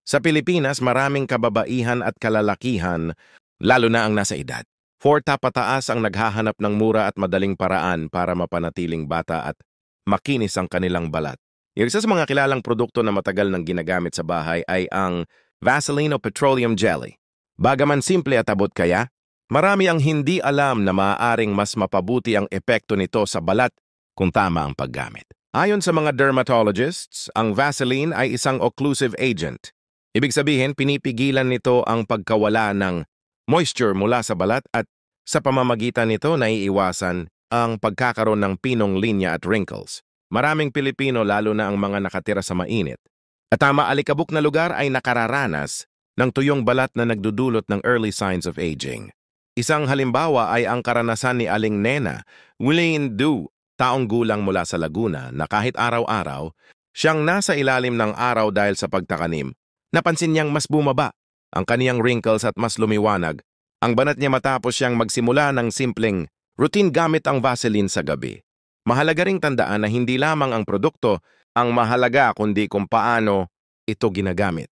Sa Pilipinas, maraming kababaihan at kalalakihan, lalo na ang nasa edad. 4 pataas ang naghahanap ng mura at madaling paraan para mapanatiling bata at makinis ang kanilang balat. Isa sa mga kilalang produkto na matagal nang ginagamit sa bahay ay ang Vaseline o Petroleum Jelly. Bagaman simple at abot kaya, marami ang hindi alam na maaaring mas mapabuti ang epekto nito sa balat kung tama ang paggamit. Ayon sa mga dermatologists, ang Vaseline ay isang occlusive agent. Ibig sabihin, pinipigilan nito ang pagkawala ng moisture mula sa balat at sa pamamagitan nito naiiwasan ang pagkakaroon ng pinong linya at wrinkles. Maraming Pilipino, lalo na ang mga nakatira sa mainit at maalikabok na lugar, ay nakararanas ng tuyong balat na nagdudulot ng early signs of aging. Isang halimbawa ay ang karanasan ni Aling Nena Willeen Du, taong gulang mula sa Laguna, na kahit araw-araw siyang nasa ilalim ng araw dahil sa pagtakanim, napansin niyang mas bumaba ang kaniyang wrinkles at mas lumiwanag ang banat niya matapos siyang magsimula ng simpleng routine gamit ang Vaseline sa gabi. Mahalaga ring tandaan na hindi lamang ang produkto ang mahalaga kundi kung paano ito ginagamit.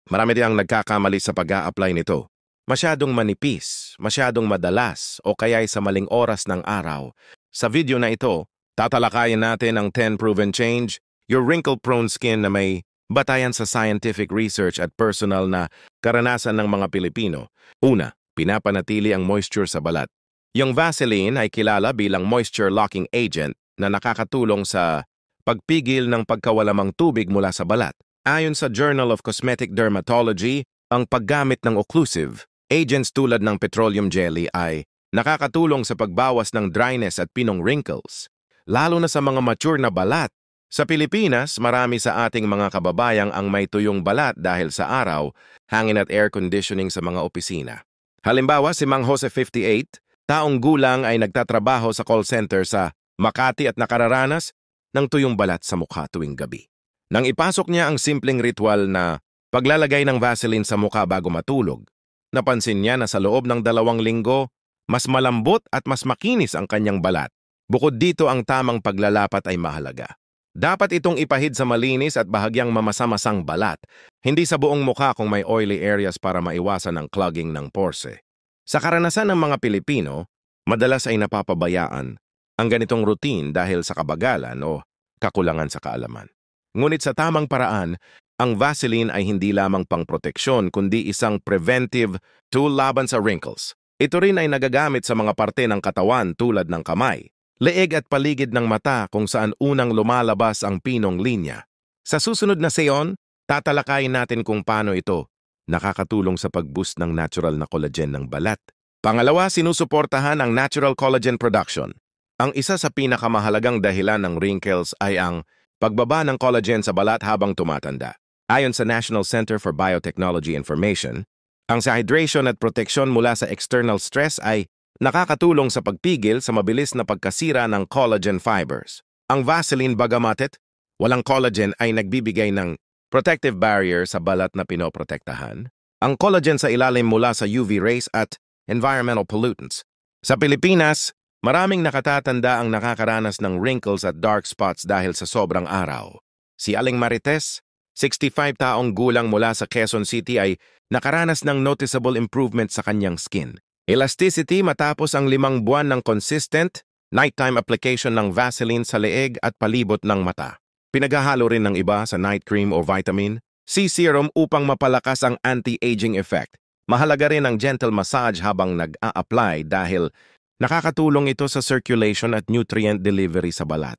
Marami din ang nagkakamali sa pag-a-apply nito. Masyadong manipis, masyadong madalas o kaya'y sa maling oras ng araw. Sa video na ito, tatalakayin natin ang 10 proven change your wrinkle-prone skin na may batayan sa scientific research at personal na karanasan ng mga Pilipino. Una, pinapanatili ang moisture sa balat. Yung Vaseline ay kilala bilang moisture-locking agent na nakakatulong sa pagpigil ng pagkawalamang tubig mula sa balat. Ayon sa Journal of Cosmetic Dermatology, ang paggamit ng occlusive agents tulad ng petroleum jelly ay nakakatulong sa pagbawas ng dryness at pinong wrinkles, lalo na sa mga mature na balat. Sa Pilipinas, marami sa ating mga kababayang ang may tuyong balat dahil sa araw, hangin at air conditioning sa mga opisina. Halimbawa, si Mang Jose 58, taong gulang, ay nagtatrabaho sa call center sa Makati at nakararanas ng tuyong balat sa mukha tuwing gabi. Nang ipasok niya ang simpleng ritual na paglalagay ng Vaseline sa mukha bago matulog, napansin niya na sa loob ng 2 linggo, mas malambot at mas makinis ang kanyang balat. Bukod dito, ang tamang paglalapat ay mahalaga. Dapat itong ipahid sa malinis at bahagyang mamasa-masang balat, hindi sa buong mukha kung may oily areas para maiwasan ang clogging ng pores. Sa karanasan ng mga Pilipino, madalas ay napapabayaan ang ganitong routine dahil sa kabagalan o kakulangan sa kaalaman. Ngunit sa tamang paraan, ang Vaseline ay hindi lamang pangproteksyon kundi isang preventive tool laban sa wrinkles. Ito rin ay nagagamit sa mga parte ng katawan tulad ng kamay, leeg at paligid ng mata kung saan unang lumalabas ang pinong linya. Sa susunod na seyon, tatalakayin natin kung paano ito nakakatulong sa pag-boost ng natural na collagen ng balat. Pangalawa, sinusuportahan ang natural collagen production. Ang isa sa pinakamahalagang dahilan ng wrinkles ay ang pagbaba ng collagen sa balat habang tumatanda. Ayon sa National Center for Biotechnology Information, ang sa hydration at proteksyon mula sa external stress ay nakakatulong sa pagpigil sa mabilis na pagkasira ng collagen fibers. Ang Vaseline, bagama't walang collagen, ay nagbibigay ng protective barrier sa balat na pinoprotektahan ang collagen sa ilalim mula sa UV rays at environmental pollutants. Sa Pilipinas, maraming nakatatanda ang nakakaranas ng wrinkles at dark spots dahil sa sobrang araw. Si Aling Marites, 65 taong gulang mula sa Quezon City, ay nakaranas ng noticeable improvement sa kanyang skin. Elasticity matapos ang 5 buwan ng consistent, nighttime application ng Vaseline sa leeg at palibot ng mata. Pinaghahalo rin ng iba sa night cream o vitamin C serum upang mapalakas ang anti-aging effect. Mahalaga rin ang gentle massage habang nag-a-apply dahil nakakatulong ito sa circulation at nutrient delivery sa balat.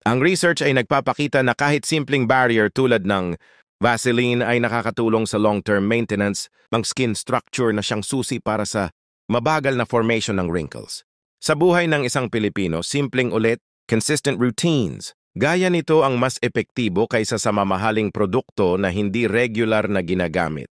Ang research ay nagpapakita na kahit simpleng barrier tulad ng Vaseline ay nakakatulong sa long-term maintenance ng skin structure na siyang susi para sa mabagal na formation ng wrinkles. Sa buhay ng isang Pilipino, simpleng ulit, consistent routines. Gaya nito ang mas epektibo kaysa sa mamahaling produkto na hindi regular na ginagamit.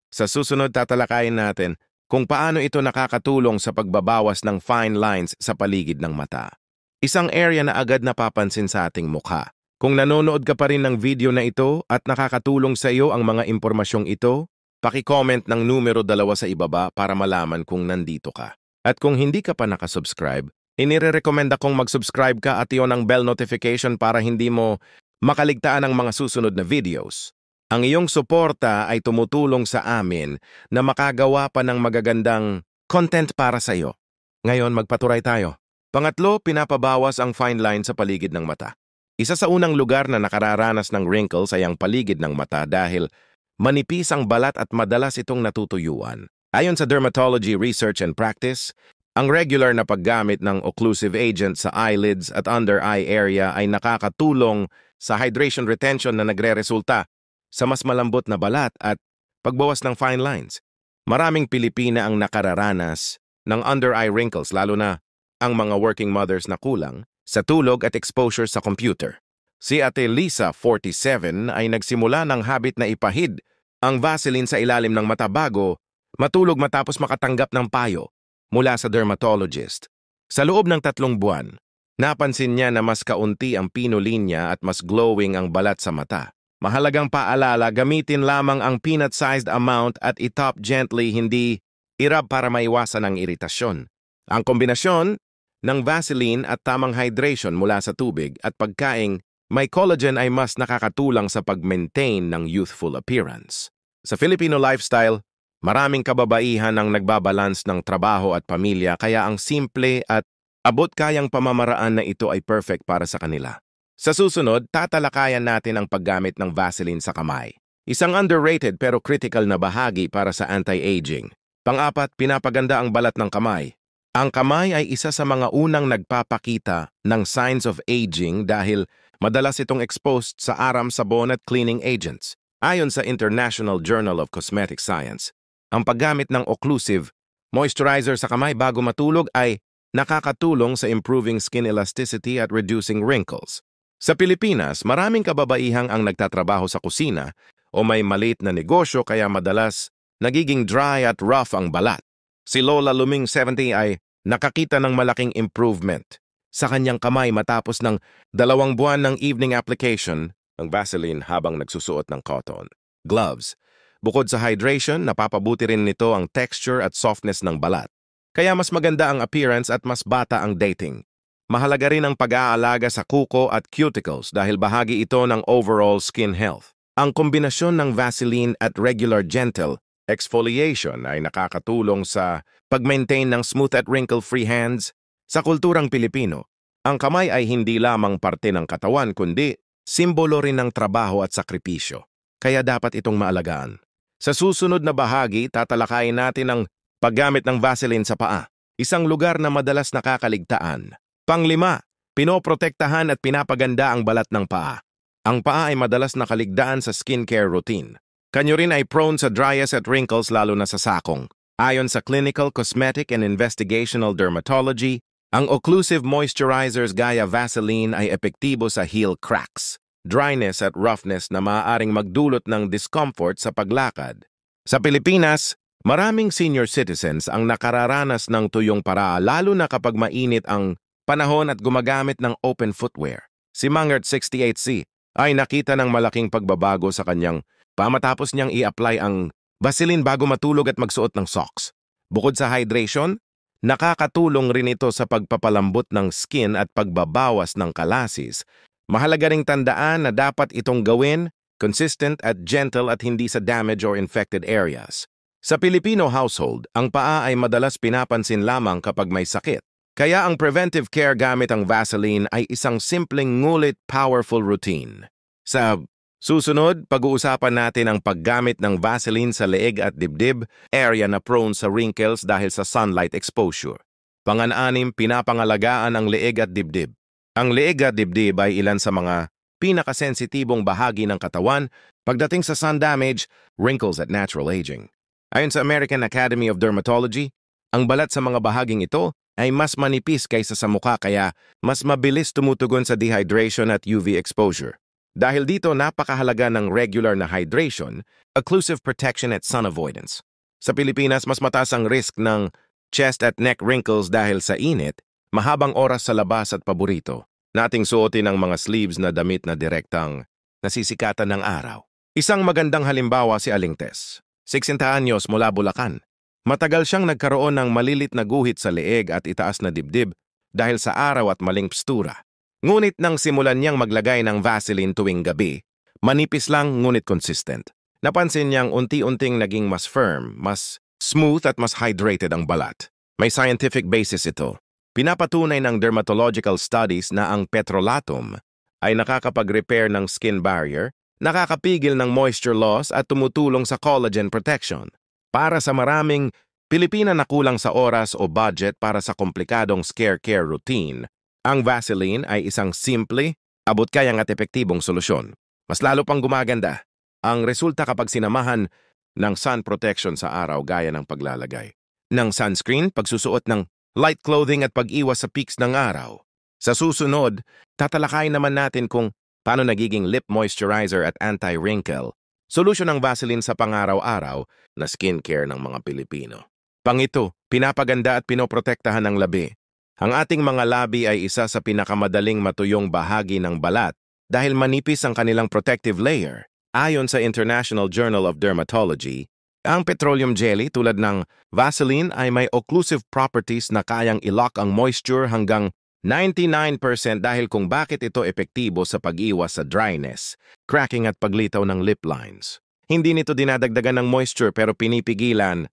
Sa susunod, tatalakayin natin kung paano ito nakakatulong sa pagbabawas ng fine lines sa paligid ng mata. Isang area na agad napapansin sa ating mukha. Kung nanonood ka pa rin ng video na ito at nakakatulong sa iyo ang mga impormasyong ito, paki-comment ng numero 2 sa ibaba para malaman kung nandito ka. At kung hindi ka pa nakasubscribe, inirerekomenda kong mag-subscribe ka at iyon ang bell notification para hindi mo makaligtaan ang mga susunod na videos. Ang iyong suporta ay tumutulong sa amin na makagawa pa ng magagandang content para sa iyo. Ngayon, magpaturay tayo. Pangatlo, pinapabawas ang fine line sa paligid ng mata. Isa sa unang lugar na nakararanas ng wrinkles ay ang paligid ng mata dahil manipis ang balat at madalas itong natutuyuan. Ayon sa Dermatology Research and Practice, ang regular na paggamit ng occlusive agent sa eyelids at under eye area ay nakakatulong sa hydration retention na nagre-resulta sa mas malambot na balat at pagbawas ng fine lines. Maraming Pilipina ang nakararanas ng under eye wrinkles, lalo na ang mga working mothers na kulang sa tulog at exposure sa computer. Si Ate Lisa, 47, ay nagsimula ng habit na ipahid ang Vaseline sa ilalim ng mata bago matulog matapos makatanggap ng payo mula sa dermatologist. Sa loob ng 3 buwan, napansin niya na mas kaunti ang pinulinya at mas glowing ang balat sa mata. Mahalagang paalala, gamitin lamang ang peanut-sized amount at itop gently, hindi irab para maiwasan ang iritasyon. Ang kombinasyon ng Vaseline at tamang hydration mula sa tubig at pagkaing may collagen ay mas nakakatulang sa pag-maintain ng youthful appearance. Sa Filipino lifestyle, maraming kababaihan ang nagbabalance ng trabaho at pamilya, kaya ang simple at abot-kayang pamamaraan na ito ay perfect para sa kanila. Sa susunod, tatalakayan natin ang paggamit ng Vaseline sa kamay. Isang underrated pero critical na bahagi para sa anti-aging. Pang-apat, pinapaganda ang balat ng kamay. Ang kamay ay isa sa mga unang nagpapakita ng signs of aging dahil madalas itong exposed sa aram, sabon at cleaning agents. Ayon sa International Journal of Cosmetic Science, ang paggamit ng occlusive moisturizer sa kamay bago matulog ay nakakatulong sa improving skin elasticity at reducing wrinkles. Sa Pilipinas, maraming kababaihang ang nagtatrabaho sa kusina o may maliit na negosyo kaya madalas nagiging dry at rough ang balat. Si Lola Luming, 70, ay nakakita ng malaking improvement sa kanyang kamay matapos ng 2 buwan ng evening application ng Vaseline habang nagsusuot ng cotton gloves. Bukod sa hydration, napapabuti rin nito ang texture at softness ng balat. Kaya mas maganda ang appearance at mas bata ang dating. Mahalaga rin ang pag-aalaga sa kuko at cuticles dahil bahagi ito ng overall skin health. Ang kombinasyon ng Vaseline at regular gentle exfoliation ay nakakatulong sa pag-maintain ng smooth at wrinkle-free hands. Sa kulturang Pilipino, ang kamay ay hindi lamang parte ng katawan kundi simbolo rin ng trabaho at sakripisyo. Kaya dapat itong maalagaan. Sa susunod na bahagi, tatalakayin natin ang paggamit ng Vaseline sa paa, isang lugar na madalas nakakaligtaan. Pang-5, pinoprotektahan at pinapaganda ang balat ng paa. Ang paa ay madalas nakaligtaan sa skincare routine. Kanyo rin ay prone sa dryas at wrinkles lalo na sa sakong. Ayon sa Clinical, Cosmetic and Investigational Dermatology, ang occlusive moisturizers gaya Vaseline ay epektibo sa heel cracks, dryness at roughness na maaaring magdulot ng discomfort sa paglakad. Sa Pilipinas, maraming senior citizens ang nakararanas ng tuyong paa lalo na kapag mainit ang panahon at gumagamit ng open footwear. Si Mangert, 68C, ay nakita ng malaking pagbabago sa kanyang matapos niyang i-apply ang Vaseline bago matulog at magsuot ng socks. Bukod sa hydration, nakakatulong rin ito sa pagpapalambot ng skin at pagbabawas ng kalasis. Mahalaga ring tandaan na dapat itong gawin consistent at gentle at hindi sa damaged or infected areas. Sa Filipino household, ang paa ay madalas pinapansin lamang kapag may sakit. Kaya ang preventive care gamit ang Vaseline ay isang simpleng ngulit powerful routine. Sa susunod, pag-uusapan natin ang paggamit ng Vaseline sa leeg at dibdib, area na prone sa wrinkles dahil sa sunlight exposure. Pang-6, pinapangalagaan ang leeg at dibdib. Ang leeg at dibdib ay ilan sa mga pinakasensitibong bahagi ng katawan pagdating sa sun damage, wrinkles at natural aging. Ayon sa American Academy of Dermatology, ang balat sa mga bahaging ito ay mas manipis kaysa sa mukha kaya mas mabilis tumutugon sa dehydration at UV exposure. Dahil dito napakahalaga ng regular na hydration, occlusive protection at sun avoidance. Sa Pilipinas, mas mataas ang risk ng chest at neck wrinkles dahil sa init, mahabang oras sa labas at paborito. Nating suotin ang mga sleeves na damit na direktang nasisikatan ng araw. Isang magandang halimbawa si Aling Tess, 60 anyos mula Bulacan. Matagal siyang nagkaroon ng malilit na guhit sa leeg at itaas na dibdib dahil sa araw at maling postura. Ngunit nang simulan niyang maglagay ng Vaseline tuwing gabi, Manipis lang ngunit consistent. Napansin niyang unti-unting naging mas firm, mas smooth at mas hydrated ang balat. May scientific basis ito. Pinapatunay ng dermatological studies na ang petrolatum ay nakakapag-repair ng skin barrier, nakakapigil ng moisture loss at tumutulong sa collagen protection. Para sa maraming Pilipina na kulang sa oras o budget para sa komplikadong care routine, ang Vaseline ay isang simple, abot-kayang at epektibong solusyon. Mas lalo pang gumaganda ang resulta kapag sinamahan ng sun protection sa araw gaya ng paglalagay ng sunscreen, pagsusuot ng light clothing at pag-iwas sa peaks ng araw. Sa susunod, tatalakayin naman natin kung paano nagiging lip moisturizer at anti-wrinkle solusyon ng Vaseline sa pang-araw-araw na skincare ng mga Pilipino. Pangito, pinapaganda at pinoprotektahan ng labi. Ang ating mga labi ay isa sa pinakamadaling matuyong bahagi ng balat dahil manipis ang kanilang protective layer. Ayon sa International Journal of Dermatology, ang petroleum jelly tulad ng Vaseline ay may occlusive properties na kayang i-lock ang moisture hanggang 99% dahil kung bakit ito epektibo sa pag-iwas sa dryness, cracking at paglitaw ng lip lines. Hindi nito dinadagdagan ng moisture pero pinipigilan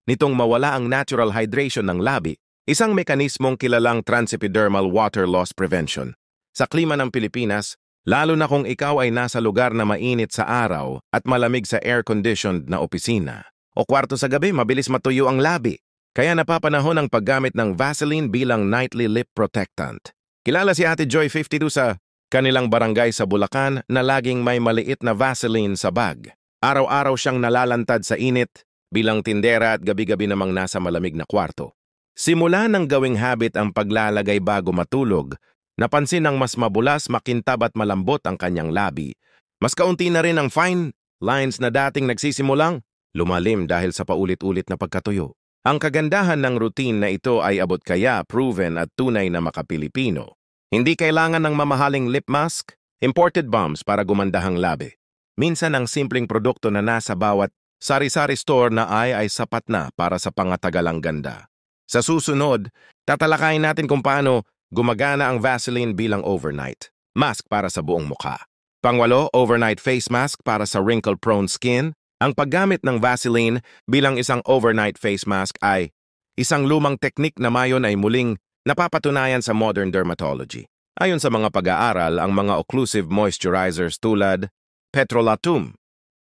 nitong mawala ang natural hydration ng labi, isang mekanismong kilalang transepidermal water loss prevention. Sa klima ng Pilipinas, lalo na kung ikaw ay nasa lugar na mainit sa araw at malamig sa air-conditioned na opisina o kwarto sa gabi, mabilis matuyo ang labi. Kaya napapanahon ang paggamit ng Vaseline bilang nightly lip protectant. Kilala si Ate Joy 52 sa kanilang barangay sa Bulacan na laging may maliit na Vaseline sa bag. Araw-araw siyang nalalantad sa init bilang tindera at gabi-gabi namang nasa malamig na kwarto. Simula ng gawing habit ang paglalagay bago matulog, napansin ng mas mabulas, makintab at malambot ang kanyang labi. Mas kaunti na rin ang fine lines na dating nagsisimulang lumalim dahil sa paulit-ulit na pagkatuyo. Ang kagandahan ng routine na ito ay abot kaya, proven at tunay na makapilipino. Hindi kailangan ng mamahaling lip mask, imported balms para gumandahang labi. Minsan ang simpleng produkto na nasa bawat sari-sari store na ay sapat na para sa pangatagalang ganda. Sa susunod, tatalakayin natin kung paano gumagana ang Vaseline bilang overnight mask para sa buong mukha. Pangwalo, overnight face mask para sa wrinkle-prone skin. Ang paggamit ng Vaseline bilang isang overnight face mask ay isang lumang teknik na mayon ay muling napapatunayan sa modern dermatology. Ayon sa mga pag-aaral, ang mga occlusive moisturizers tulad petrolatum,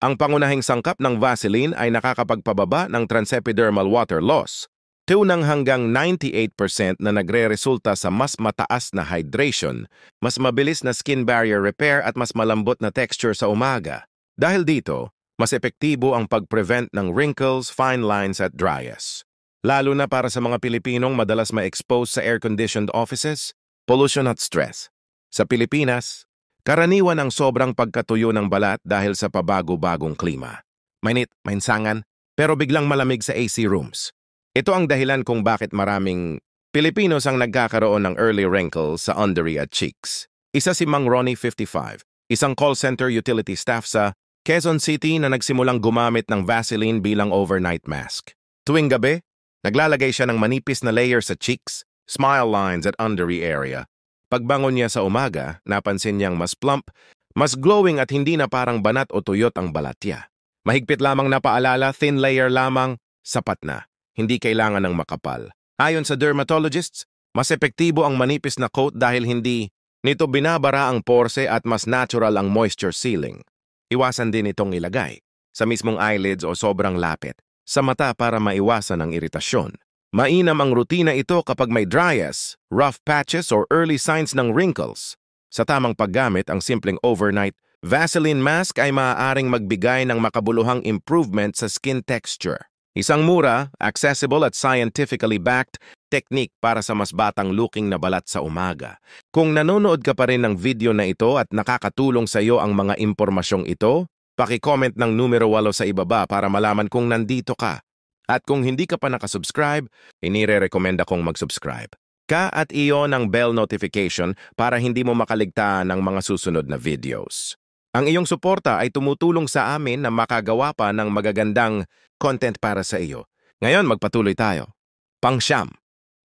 ang pangunahing sangkap ng Vaseline ay nakakapagpababa ng transepidermal water loss, tunang hanggang 98% na nagre-resulta sa mas mataas na hydration, mas mabilis na skin barrier repair at mas malambot na texture sa umaga. Dahil dito, mas epektibo ang pag-prevent ng wrinkles, fine lines at dryas. Lalo na para sa mga Pilipinong madalas ma-expose sa air-conditioned offices, pollution at stress. Sa Pilipinas, karaniwan ang sobrang pagkatuyo ng balat dahil sa pabago-bagong klima. Mainit, mainsangan, pero biglang malamig sa AC rooms. Ito ang dahilan kung bakit maraming Pilipinos ang nagkakaroon ng early wrinkles sa undery at cheeks. Isa si Mang Ronnie 55, isang call center utility staff sa Quezon City na nagsimulang gumamit ng Vaseline bilang overnight mask. Tuwing gabi, naglalagay siya ng manipis na layer sa cheeks, smile lines at undery area. Pagbangon niya sa umaga, napansin niyang mas plump, mas glowing at hindi na parang banat o tuyot ang balat niya. Mahigpit lamang na paalala, thin layer lamang, sapat na. Hindi kailangan ng makapal. Ayon sa dermatologists, mas epektibo ang manipis na coat dahil hindi nito binabara ang pore at mas natural ang moisture sealing. Iwasan din itong ilagay sa mismong eyelids o sobrang lapit sa mata para maiwasan ang iritasyon. Mainam ang rutina ito kapag may dryas, rough patches or early signs ng wrinkles. Sa tamang paggamit, ang simpleng overnight Vaseline mask ay maaaring magbigay ng makabuluhang improvement sa skin texture. Isang mura, accessible at scientifically backed technique para sa mas batang looking na balat sa umaga. Kung nanonood ka pa rin ng video na ito at nakakatulong sa iyo ang mga impormasyong ito, paki-comment ng numero 8 sa ibaba para malaman kung nandito ka. At kung hindi ka pa nakasubscribe, inire-recommenda kong mag-subscribe ka at iyon ang bell notification para hindi mo makaligtaan ng mga susunod na videos. Ang iyong suporta ay tumutulong sa amin na makagawa pa ng magagandang content para sa iyo. Ngayon, magpatuloy tayo. Pang-siyam,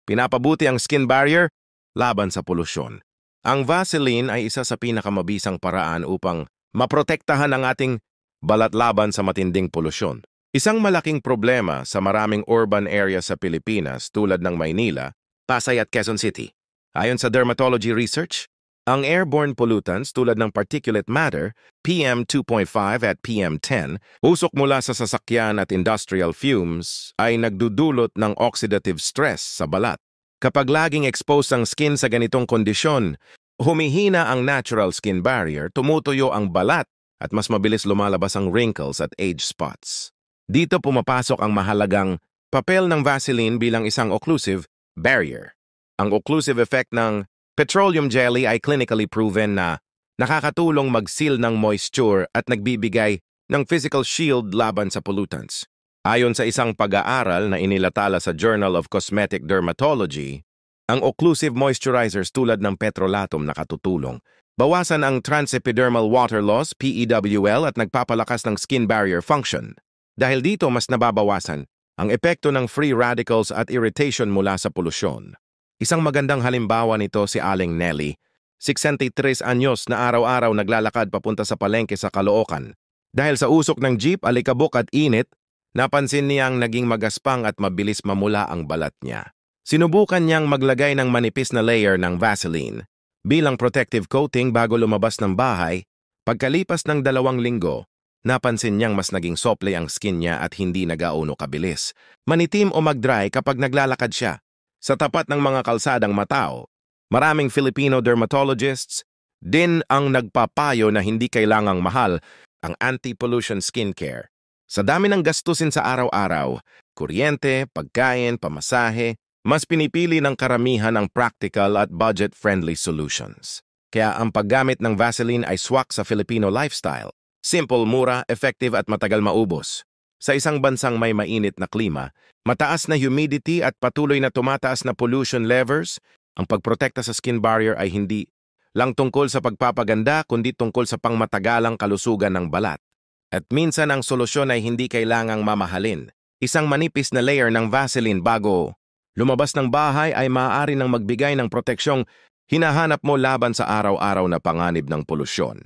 pinapabuti ang skin barrier laban sa polusyon. Ang Vaseline ay isa sa pinakamabisang paraan upang maprotektahan ang ating balat laban sa matinding polusyon. Isang malaking problema sa maraming urban area sa Pilipinas tulad ng Maynila, Pasay at Quezon City. Ayon sa dermatology research, ang airborne pollutants tulad ng particulate matter, PM2.5 at PM10, usok mula sa sasakyan at industrial fumes, ay nagdudulot ng oxidative stress sa balat. Kapag laging exposed ang skin sa ganitong kondisyon, humihina ang natural skin barrier, tumutuyo ang balat, at mas mabilis lumalabas ang wrinkles at age spots. Dito pumapasok ang mahalagang papel ng Vaseline bilang isang occlusive barrier. Ang occlusive effect ng petroleum jelly ay clinically proven na nakakatulong mag-seal ng moisture at nagbibigay ng physical shield laban sa pollutants. Ayon sa isang pag-aaral na inilatala sa Journal of Cosmetic Dermatology, ang occlusive moisturizers tulad ng petrolatum nakatutulong. Bawasan ang transepidermal water loss, PEWL, at nagpapalakas ng skin barrier function. Dahil dito mas nababawasan ang epekto ng free radicals at irritation mula sa polusyon. Isang magandang halimbawa nito si Aling Nelly, 63 anyos na araw-araw naglalakad papunta sa palengke sa Caloocan. Dahil sa usok ng jeep, alikabok at init, napansin niyang naging magaspang at mabilis mamula ang balat niya. Sinubukan niyang maglagay ng manipis na layer ng Vaseline bilang protective coating bago lumabas ng bahay. Pagkalipas ng 2 linggo, napansin niyang mas naging sople ang skin niya at hindi nagauno kabilis. Manitim o mag-dry kapag naglalakad siya. Sa tapat ng mga kalsadang matao, maraming Filipino dermatologists din ang nagpapayo na hindi kailangang mahal ang anti-pollution skincare. Sa dami ng gastusin sa araw-araw, kuryente, pagkain, pamasahe, mas pinipili ng karamihan ang practical at budget-friendly solutions. Kaya ang paggamit ng Vaseline ay swak sa Filipino lifestyle. Simple, mura, effective at matagal maubos. Sa isang bansang may mainit na klima, mataas na humidity at patuloy na tumataas na pollution levels, ang pagprotekta sa skin barrier ay hindi lang tungkol sa pagpapaganda kundi tungkol sa pangmatagalang kalusugan ng balat. At minsan ang solusyon ay hindi kailangang mamahalin. Isang manipis na layer ng Vaseline bago lumabas ng bahay ay maaari nang magbigay ng proteksyong hinahanap mo laban sa araw-araw na panganib ng polusyon.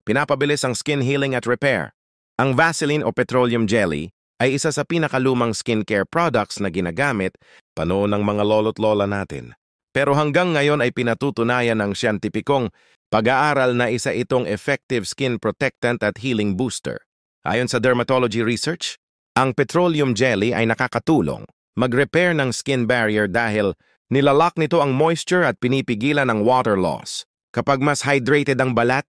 Pinapabilis ang skin healing at repair. Ang Vaseline o petroleum jelly ay isa sa pinakalumang skincare products na ginagamit panoon ng mga lolo't lola natin. Pero hanggang ngayon ay pinatutunayan ng siyentipikong pag-aaral na isa itong effective skin protectant at healing booster. Ayon sa dermatology research, ang petroleum jelly ay nakakatulong mag-repair ng skin barrier dahil nilalak nito ang moisture at pinipigilan ang water loss. Kapag mas hydrated ang balat,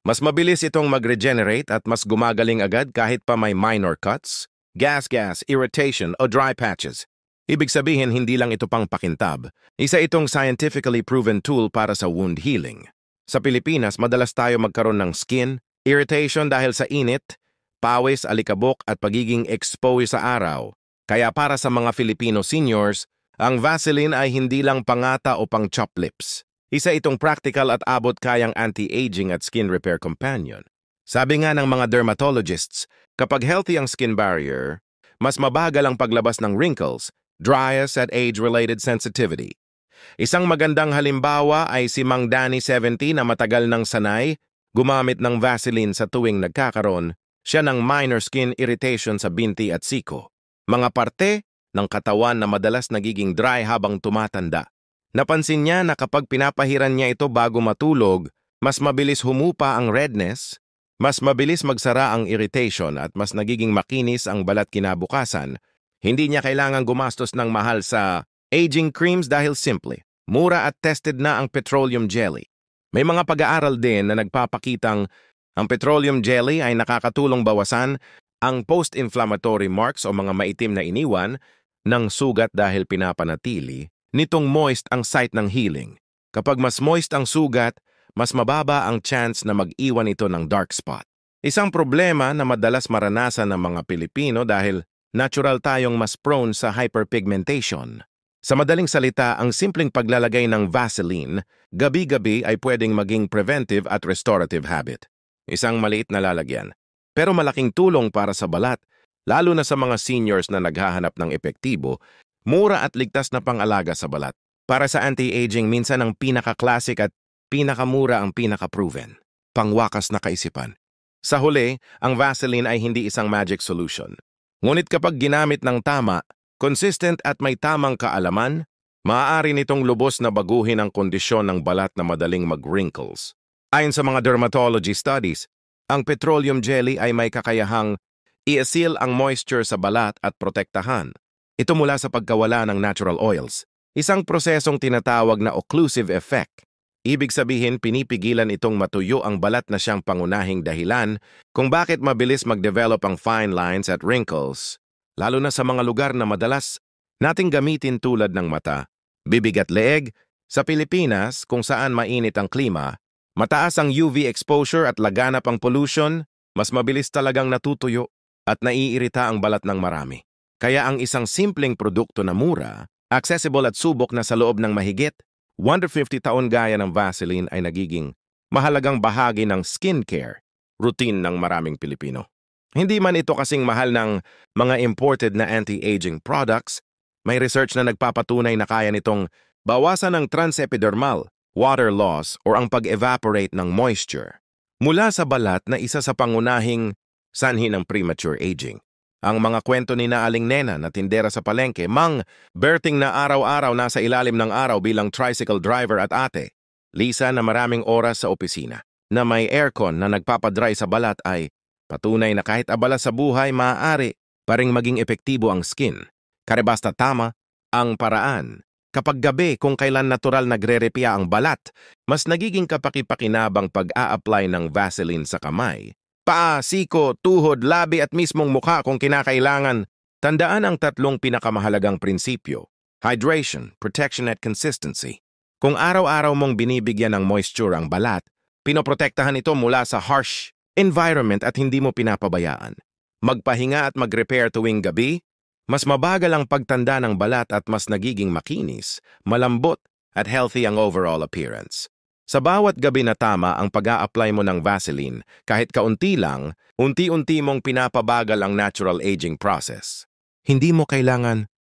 mas mabilis itong mag-regenerate at mas gumagaling agad kahit pa may minor cuts, gas, irritation o dry patches. Ibig sabihin hindi lang ito pang pakintab. Isa itong scientifically proven tool para sa wound healing. Sa Pilipinas, madalas tayo magkaroon ng skin irritation dahil sa init, pawis, alikabok at pagiging exposed sa araw. Kaya para sa mga Filipino seniors, ang Vaseline ay hindi lang pangata o pang chop lips. Isa itong practical at abot-kayang anti-aging at skin repair companion. Sabi nga ng mga dermatologists, kapag healthy ang skin barrier, mas mabagal ang paglabas ng wrinkles, dryness at age-related sensitivity. Isang magandang halimbawa ay si Mang Danny 70 na matagal nang sanay gumamit ng Vaseline sa tuwing nagkakaroon siya ng minor skin irritation sa binti at siko. Mga parte ng katawan na madalas nagiging dry habang tumatanda. Napansin niya na kapag pinapahiran niya ito bago matulog, mas mabilis humupa ang redness, mas mabilis magsara ang irritation at mas nagiging makinis ang balat kinabukasan. Hindi niya kailangang gumastos ng mahal sa aging creams dahil simple, mura at tested na ang petroleum jelly. May mga pag-aaral din na nagpapakitang ang petroleum jelly ay nakakatulong bawasan ang post-inflammatory marks o mga maitim na iniwan ng sugat dahil pinapanatili nitong moist ang site ng healing. Kapag mas moist ang sugat, mas mababa ang chance na mag-iwan ito ng dark spot. Isang problema na madalas maranasan ng mga Pilipino dahil natural tayong mas prone sa hyperpigmentation. Sa madaling salita, ang simpleng paglalagay ng Vaseline, gabi-gabi ay pwedeng maging preventive at restorative habit. Isang maliit na lalagyan. Pero malaking tulong para sa balat, lalo na sa mga seniors na naghahanap ng epektibo, mura at ligtas na pang-alaga sa balat. Para sa anti-aging, minsan ang pinaka-classic at pinakamura ang pinaka-proven. pangwakas na kaisipan. Sa huli, ang Vaseline ay hindi isang magic solution. Ngunit kapag ginamit ng tama, consistent at may tamang kaalaman, maaari nitong lubos na baguhin ang kondisyon ng balat na madaling mag-wrinkles. Ayon sa mga dermatology studies, ang petroleum jelly ay may kakayahang i-seal ang moisture sa balat at protektahan. Ito mula sa pagkawala ng natural oils, isang prosesong tinatawag na occlusive effect. Ibig sabihin, pinipigilan itong matuyo ang balat na siyang pangunahing dahilan kung bakit mabilis mag-develop ang fine lines at wrinkles, lalo na sa mga lugar na madalas nating gamitin tulad ng mata, bibig at leeg. Sa Pilipinas, kung saan mainit ang klima, mataas ang UV exposure at laganap ang pollution, mas mabilis talagang natutuyo at naiirita ang balat ng marami. Kaya ang isang simpleng produkto na mura, accessible at subok na sa loob ng mahigit 150 taon gaya ng Vaseline ay nagiging mahalagang bahagi ng skincare routine ng maraming Pilipino. Hindi man ito kasing mahal ng mga imported na anti-aging products, may research na nagpapatunay na kaya nitong bawasan ang transepidermal, water loss o ang pag-evaporate ng moisture mula sa balat na isa sa pangunahing sanhi ng premature aging. Ang mga kwento ni na Aling Nena na tindera sa palengke, Mang Berting na araw-araw nasa ilalim ng araw bilang tricycle driver at ate, Lisa na maraming oras sa opisina, na may aircon na nagpapadry sa balat ay patunay na kahit abala sa buhay, maaari pa ring maging epektibo ang skin. Kare basta tama ang paraan. Kapag gabi kung kailan natural nagre-repia ang balat, mas nagiging kapaki-pakinabang pag-a-apply ng Vaseline sa kamay, paa, siko, tuhod, labi at mismong mukha kung kinakailangan. Tandaan ang tatlong pinakamahalagang prinsipyo: hydration, protection at consistency. Kung araw-araw mong binibigyan ng moisture ang balat, pinoprotektahan ito mula sa harsh environment at hindi mo pinapabayaan. Magpahinga at mag-repair tuwing gabi, mas mabagal ang pagtanda ng balat at mas nagiging makinis, malambot at healthy ang overall appearance. Sa bawat gabi na tama ang pag-a-apply mo ng Vaseline, kahit kaunti lang, unti-unti mong pinapabagal ang natural aging process. Hindi mo kailangan